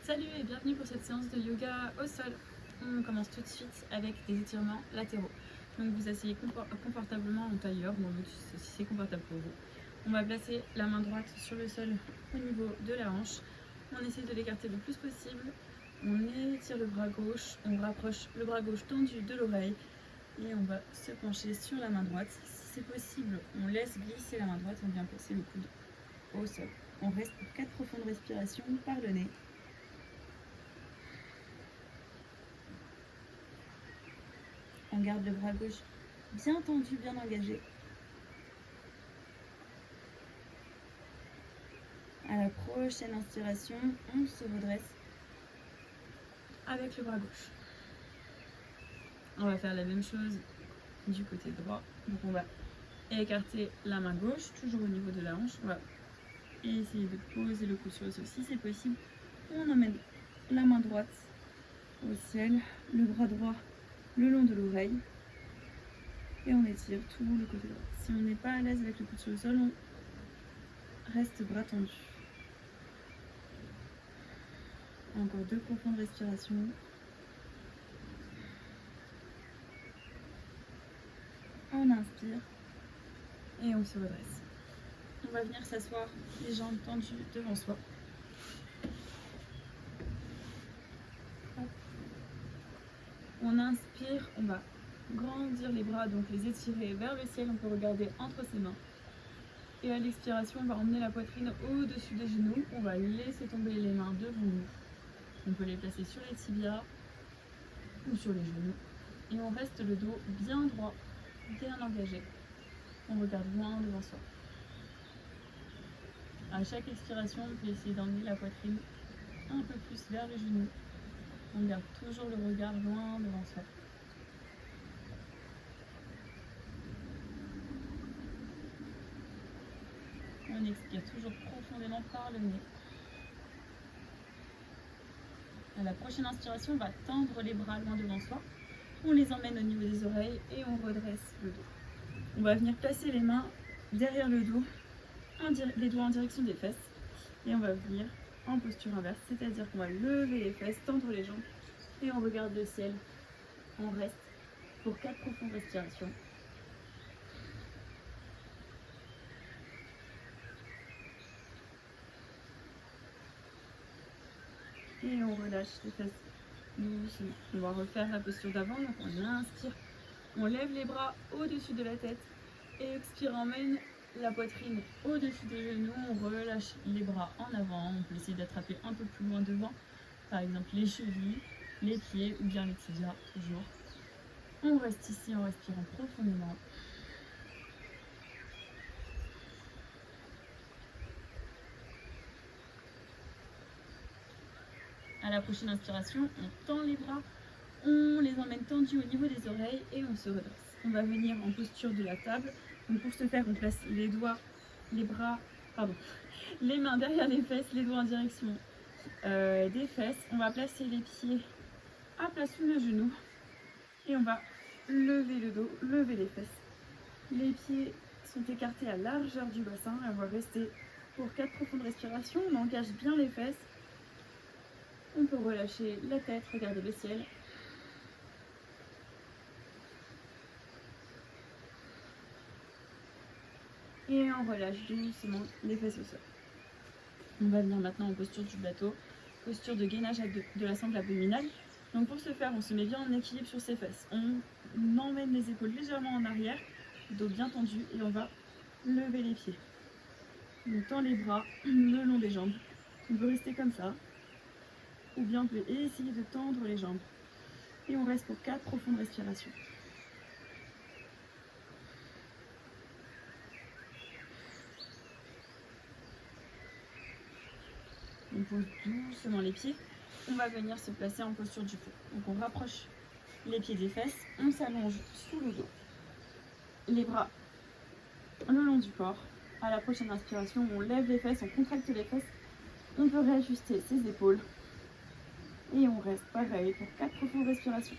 Salut et bienvenue pour cette séance de yoga au sol. On commence tout de suite avec des étirements latéraux. Donc vous asseyez confortablement en tailleur ou en mode si c'est confortable pour vous. On va placer la main droite sur le sol au niveau de la hanche. On essaie de l'écarter le plus possible. On étire le bras gauche, on rapproche le bras gauche tendu de l'oreille et on va se pencher sur la main droite. Si c'est possible, on laisse glisser la main droite, on vient placer le coude au sol. On reste pour 4 profondes respirations par le nez. On garde le bras gauche bien tendu, bien engagé. À la prochaine inspiration, on se redresse avec le bras gauche. On va faire la même chose du côté droit. Donc on va écarter la main gauche, toujours au niveau de la hanche. On va essayer de poser le coude sur le sol si c'est possible. On emmène la main droite au ciel, le bras droit le long de l'oreille. Et on étire tout le côté droit. Si on n'est pas à l'aise avec le coude sur le sol, on reste bras tendu. Encore 2 profondes respirations. On inspire et on se redresse. On va venir s'asseoir, les jambes tendues devant soi. Hop. On inspire, on va grandir les bras, donc les étirer vers le ciel. On peut regarder entre ses mains. Et à l'expiration, on va emmener la poitrine au-dessus des genoux. On va laisser tomber les mains devant nous. On peut les placer sur les tibias ou sur les genoux. Et on reste le dos bien droit, bien engagé. On regarde loin devant soi. À chaque expiration, on peut essayer d'emmener la poitrine un peu plus vers les genoux. On garde toujours le regard loin devant soi. On expire toujours profondément par le nez. À la prochaine inspiration, on va tendre les bras loin devant soi. On les emmène au niveau des oreilles et on redresse le dos. On va venir placer les mains derrière le dos, les doigts en direction des fesses. Et on va venir en posture inverse, c'est-à-dire qu'on va lever les fesses, tendre les jambes et on regarde le ciel. On reste pour 4 profondes respirations. Et on relâche les fesses doucement. On va refaire la posture d'avant. Donc on inspire, on lève les bras au-dessus de la tête. Et expire, emmène la poitrine au-dessus des genoux. On relâche les bras en avant. On peut essayer d'attraper un peu plus loin devant. Par exemple les chevilles, les pieds ou bien les tibias, toujours. On reste ici en respirant profondément. À la prochaine inspiration, on tend les bras, on les emmène tendus au niveau des oreilles et on se redresse. On va venir en posture de la table. Donc pour ce faire, on place les mains derrière les fesses, les doigts en direction des fesses. On va placer les pieds à plat sous le genou et on va lever le dos, lever les fesses. Les pieds sont écartés à largeur du bassin et on va rester pour 4 profondes respirations. On engage bien les fesses. On peut relâcher la tête, regarder le ciel. Et on relâche doucement les fesses au sol. On va venir maintenant en posture du bateau, posture de gainage de la sangle abdominale. Donc pour ce faire, on se met bien en équilibre sur ses fesses. On emmène les épaules légèrement en arrière, dos bien tendu et on va lever les pieds. On tend les bras le long des jambes. On peut rester comme ça. Ou bien on peut essayer de tendre les jambes. Et on reste pour 4 profondes respirations. On pose doucement les pieds. On va venir se placer en posture du pot. Donc on rapproche les pieds des fesses. On s'allonge sous le dos. Les bras le long du corps. À la prochaine inspiration, on lève les fesses, on contracte les fesses. On peut réajuster ses épaules. Et on reste pareil pour 4 profondes respirations.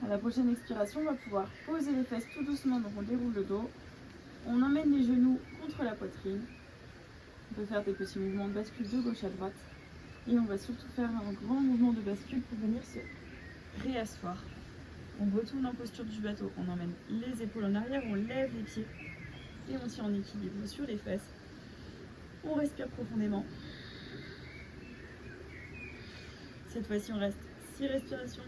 À À la prochaine expiration, on va pouvoir poser les fesses tout doucement, donc on déroule le dos. On emmène les genoux contre la poitrine. On peut faire des petits mouvements de bascule de gauche à droite. Et on va surtout faire un grand mouvement de bascule pour venir se réasseoir. On retourne en posture du bateau. On emmène les épaules en arrière, on lève les pieds. Et on tient en équilibre sur les fesses. On respire profondément. Cette fois-ci, on reste 6 respirations.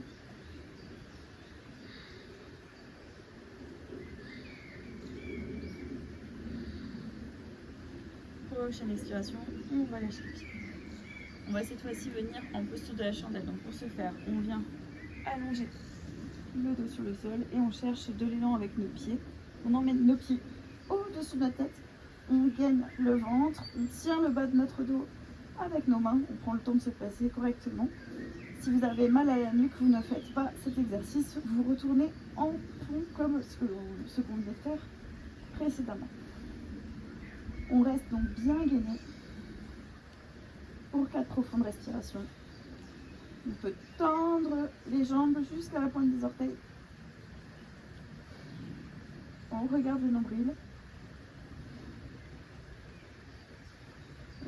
Prochaine expiration, on va lâcher les pieds. On va cette fois-ci venir en posture de la chandelle. Donc pour ce faire, on vient allonger le dos sur le sol et on cherche de l'élan avec nos pieds. On emmène nos pieds au-dessus de la tête. On gaine le ventre, on tient le bas de notre dos avec nos mains. On prend le temps de se placer correctement. Si vous avez mal à la nuque, vous ne faites pas cet exercice. Vous retournez en fond comme ce qu'on vient de faire précédemment. On reste donc bien gainé pour 4 profondes respirations. On peut tendre les jambes jusqu'à la pointe des orteils. On regarde le nombril.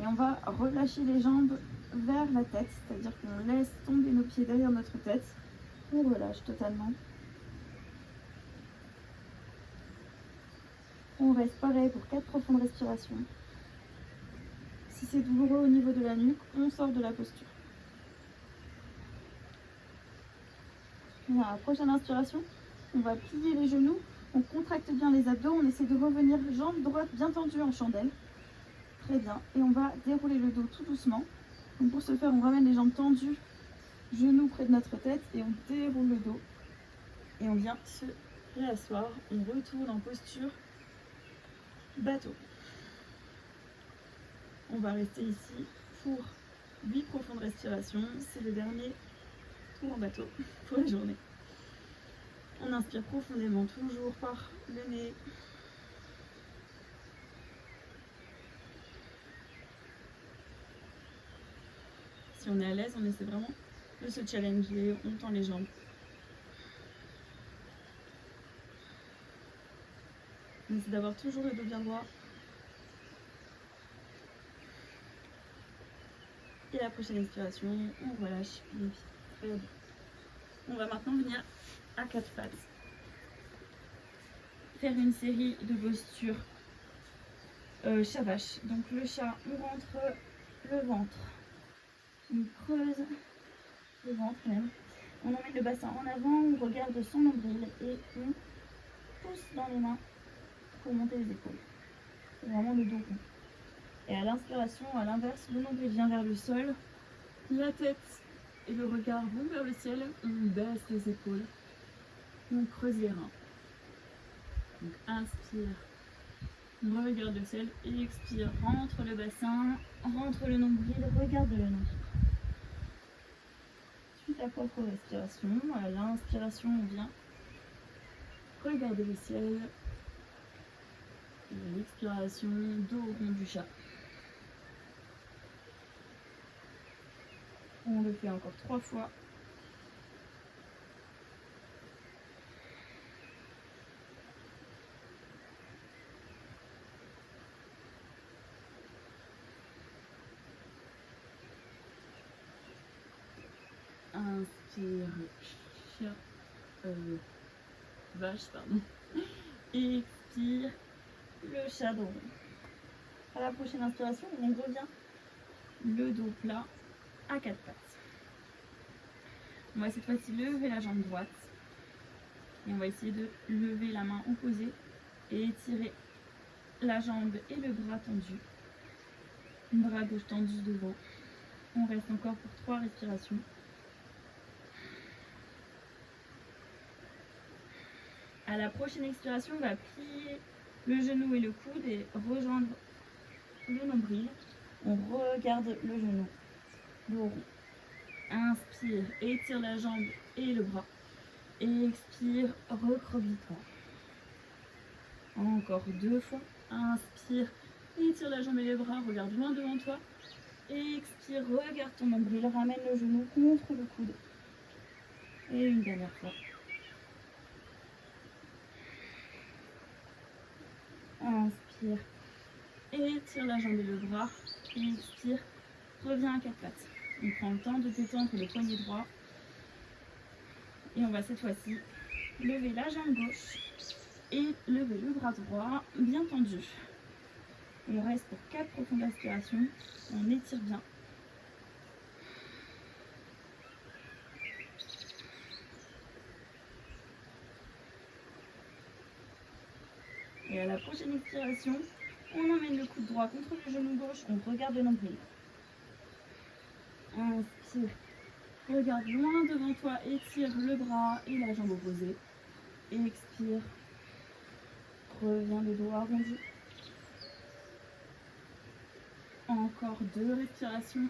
Et on va relâcher les jambes vers la tête, c'est-à-dire qu'on laisse tomber nos pieds derrière notre tête. On relâche totalement. On reste pareil pour 4 profondes respirations. Si c'est douloureux au niveau de la nuque, on sort de la posture. Et à la prochaine inspiration, on va plier les genoux, on contracte bien les abdos, on essaie de revenir jambes droites bien tendues en chandelle. Très bien. Et on va dérouler le dos tout doucement. Donc pour ce faire, on ramène les jambes tendues, genoux près de notre tête et on déroule le dos. Et on vient se réasseoir. On retourne en posture bateau. On va rester ici pour 8 profondes respirations. C'est le dernier tour en bateau pour la journée. On inspire profondément, toujours par le nez. Si on est à l'aise, on essaie vraiment de se challenger, on tend les jambes. On essaie d'avoir toujours le dos bien droit. Et la prochaine expiration, on relâche les pieds. Très bien. On va maintenant venir à 4 pattes. Faire une série de postures chat-vache. Donc le chat, on rentre le ventre. On creuse le ventre même. On emmène le bassin en avant, on regarde son nombril et on pousse dans les mains pour monter les épaules. C'est vraiment le dos rond. Et à l'inspiration, à l'inverse, le nombril vient vers le sol, la tête et le regard vont vers le ciel, on baisse les épaules, on creuse les reins. Donc inspire, on regarde le ciel et expire, rentre le bassin, rentre le nombril, regarde le nombril. Suite à propre respiration, à l'inspiration on vient regarder le ciel, et à l'expiration, dos rond du chat. On le fait encore 3 fois. Inspire, chat, vache, pardon. Expire, le chat dos rond. À la prochaine inspiration, on revient le dos plat à 4 pattes. On va cette fois-ci lever la jambe droite et on va essayer de lever la main opposée et étirer la jambe et le bras tendu. Bras gauche tendu devant. On reste encore pour 3 respirations. À la prochaine expiration, on va plier le genou et le coude et rejoindre le nombril. On regarde le genou, le rond. Inspire, étire la jambe et le bras. Et expire, recroqueville-toi. Encore 2 fois. Inspire, étire la jambe et les bras, regarde loin devant toi. Expire, regarde ton nombril, ramène le genou contre le coude. Et une dernière fois. Inspire, étire la jambe et le bras. Expire, reviens à quatre pattes. On prend le temps de détendre le poignet droit. Et on va cette fois-ci lever la jambe gauche et lever le bras droit bien tendu. On reste pour 4 profondes respirations. On étire bien. Et à la prochaine expiration, on emmène le coude droit contre le genou gauche. On regarde le nombril. Inspire. Regarde loin devant toi, étire le bras et la jambe opposée. Expire. Reviens le dos arrondi. Encore 2 respirations.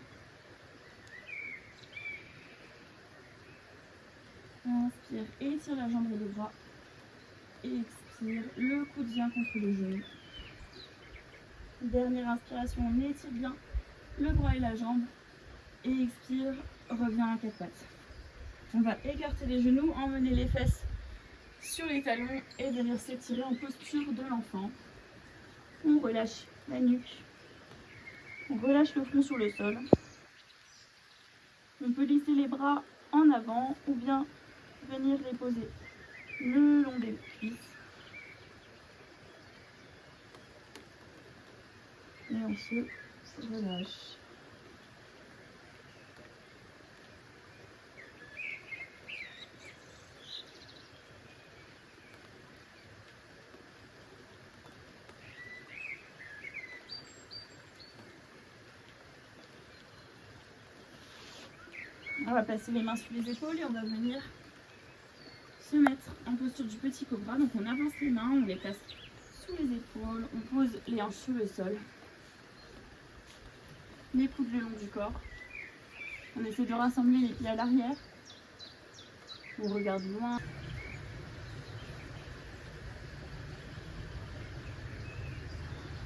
Inspire, étire la jambe et le bras. Expire, le coude vient contre le genou. Dernière inspiration, on étire bien le bras et la jambe. Et expire, reviens à quatre pattes. On va écarter les genoux, emmener les fesses sur les talons et venir s'étirer en posture de l'enfant. On relâche la nuque. On relâche le front sur le sol. On peut lisser les bras en avant ou bien venir les poser le long des cuisses. Et on se relâche. On va passer les mains sur les épaules et on va venir se mettre en posture du petit cobra. Donc on avance les mains, on les place sous les épaules, on pose les hanches sur le sol, les coudes le long du corps. On essaie de rassembler les pieds à l'arrière. On regarde loin.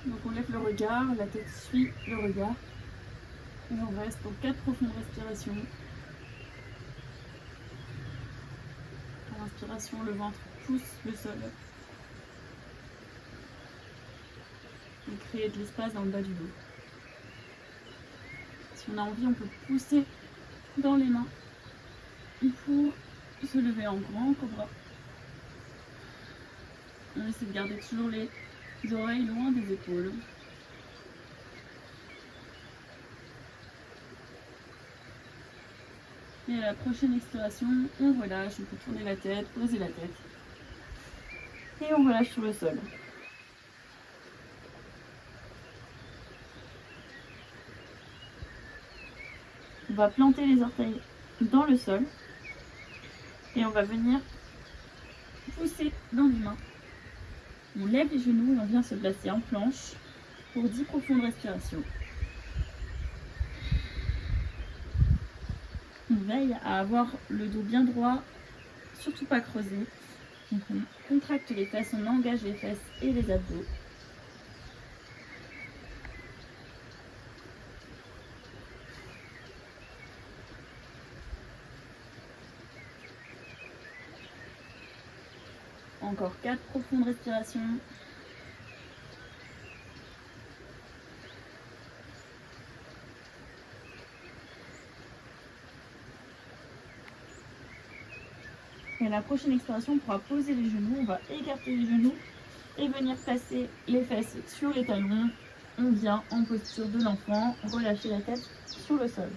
Donc on lève le regard, la tête suit le regard. Et on reste pour 4 profondes respirations. À l'inspiration, le ventre pousse le sol. Et créer de l'espace dans le bas du dos. Si on a envie, on peut pousser dans les mains pour se lever en grand cobra. On essaie de garder toujours les oreilles loin des épaules. Et à la prochaine expiration, on relâche, on peut tourner la tête, poser la tête. Et on relâche sur le sol. On va planter les orteils dans le sol. Et on va venir pousser dans les mains. On lève les genoux et on vient se placer en planche pour 10 profondes respirations. On veille à avoir le dos bien droit, surtout pas creusé. Donc on contracte les fesses, on engage les fesses et les abdos. Encore 4 profondes respirations. Et à la prochaine expiration, on pourra poser les genoux, on va écarter les genoux et venir placer les fesses sur les talons. On vient en posture de l'enfant, relâcher la tête sur le sol.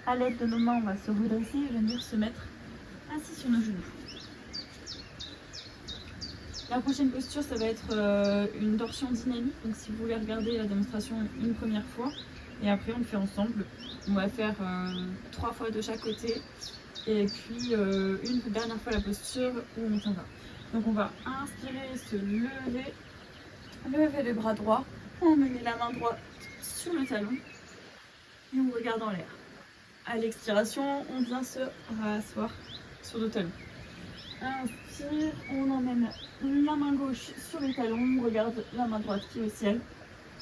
À l'aide de nos mains, on va se redresser et venir se mettre assis sur nos genoux. La prochaine posture, ça va être une torsion dynamique. Donc si vous voulez regarder la démonstration une première fois, et après on le fait ensemble. On va faire 3 fois de chaque côté, et puis une dernière fois la posture où on s'en va. Donc on va inspirer, se lever, lever le bras droit, emmener la main droite sur le talon, et on regarde en l'air. À l'expiration, on vient se rasseoir sur nos talons. Inspire, on emmène la main gauche sur les talons, on regarde la main droite qui est au ciel.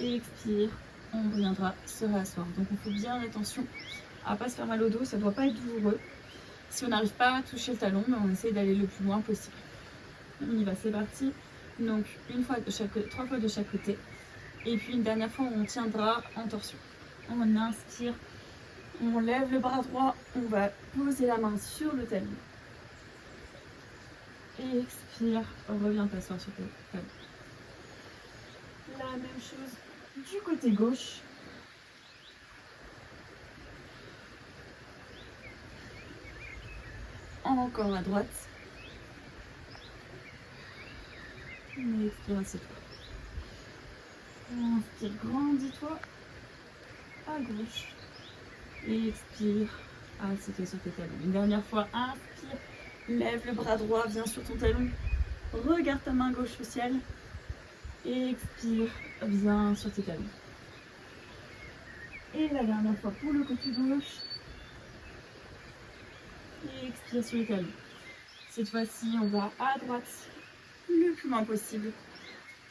Et expire, on reviendra se réasseoir. Donc on fait bien attention à ne pas se faire mal au dos, ça ne doit pas être douloureux. Si on n'arrive pas à toucher le talon, mais on essaie d'aller le plus loin possible. On y va, c'est parti. Donc une fois de chaque, 3 fois de chaque côté. Et puis une dernière fois, on tiendra en torsion. On inspire, on lève le bras droit, on va poser la main sur le talon. Et expire, reviens t'asseoir sur tes talons. La même chose du côté gauche. Encore à droite. Et expire, assieds-toi. Inspire, grandis-toi à gauche. Et expire, assieds-toi sur tes talons. Une dernière fois, inspire, lève le bras droit, viens sur ton talon. Regarde ta main gauche au ciel. Et expire, viens sur tes talons. Et la dernière fois pour le côté gauche. Et expire sur les talons. Cette fois-ci, on va à droite le plus loin possible.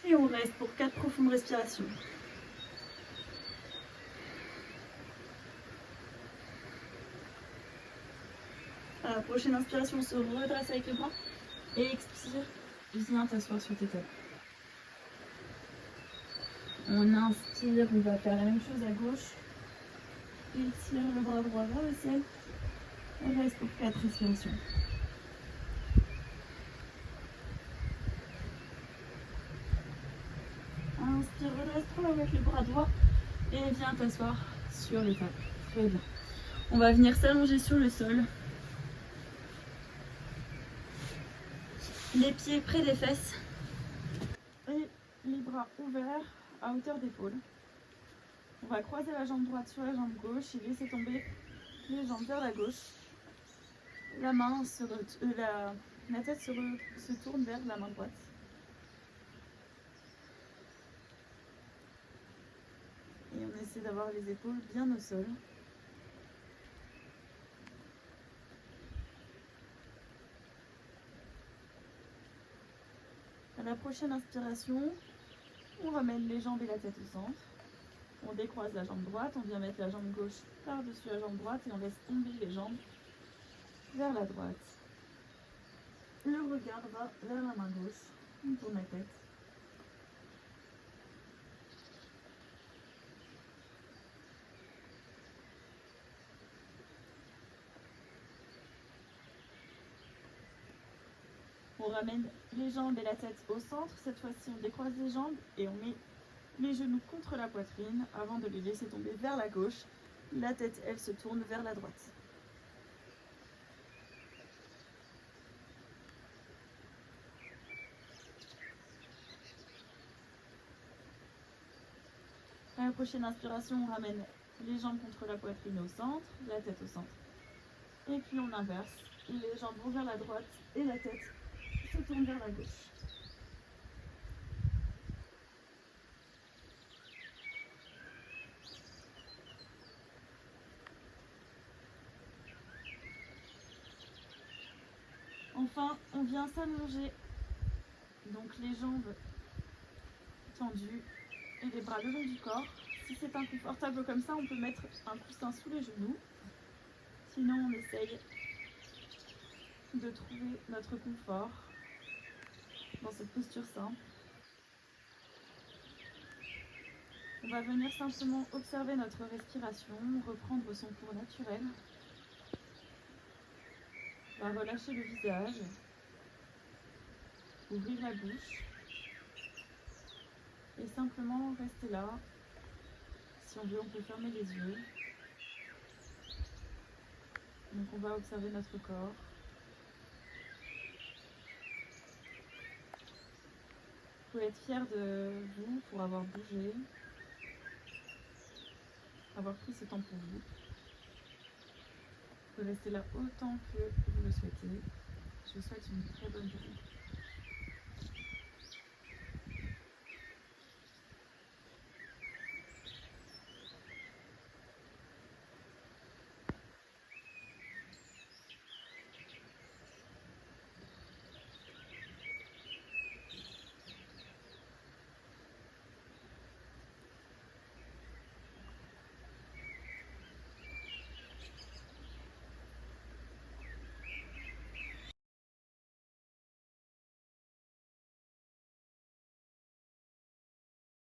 Et on reste pour 4 profondes respirations. À la prochaine inspiration, on se redresse avec les bras. Et expire, viens t'asseoir sur tes talons. On inspire, on va faire la même chose à gauche. Étire le bras droit vers le ciel. On reste pour 4 respirations. Inspire, redresse-toi avec le bras droit. Et viens t'asseoir sur les talons. Très bien. On va venir s'allonger sur le sol. Les pieds près des fesses. Et les bras ouverts à hauteur d'épaule. On va croiser la jambe droite sur la jambe gauche et laisser tomber les jambes vers la gauche. La tête se tourne vers la main droite. Et on essaie d'avoir les épaules bien au sol. À la prochaine inspiration, on ramène les jambes et la tête au centre. On décroise la jambe droite, on vient mettre la jambe gauche par-dessus la jambe droite et on laisse tomber les jambes vers la droite. Le regard va vers la main gauche, on tourne la tête. On ramène les jambes et la tête au centre. Cette fois-ci, on décroise les jambes et on met les genoux contre la poitrine avant de les laisser tomber vers la gauche. La tête, elle, se tourne vers la droite. À la prochaine inspiration, on ramène les jambes contre la poitrine au centre, la tête au centre. Et puis on inverse. Les jambes vont vers la droite et la tête se tourne vers la gauche. Enfin, on vient s'allonger. Donc les jambes tendues et les bras le long du corps. Si c'est inconfortable comme ça, on peut mettre un coussin sous les genoux. Sinon, on essaye de trouver notre confort dans cette posture simple. On va venir simplement observer notre respiration, reprendre son cours naturel. On va relâcher le visage, ouvrir la bouche et simplement rester là. Si on veut, on peut fermer les yeux. Donc on va observer notre corps. Vous pouvez être fier de vous pour avoir bougé, avoir pris ce temps pour vous. Vous pouvez rester là autant que vous le souhaitez. Je vous souhaite une très bonne journée.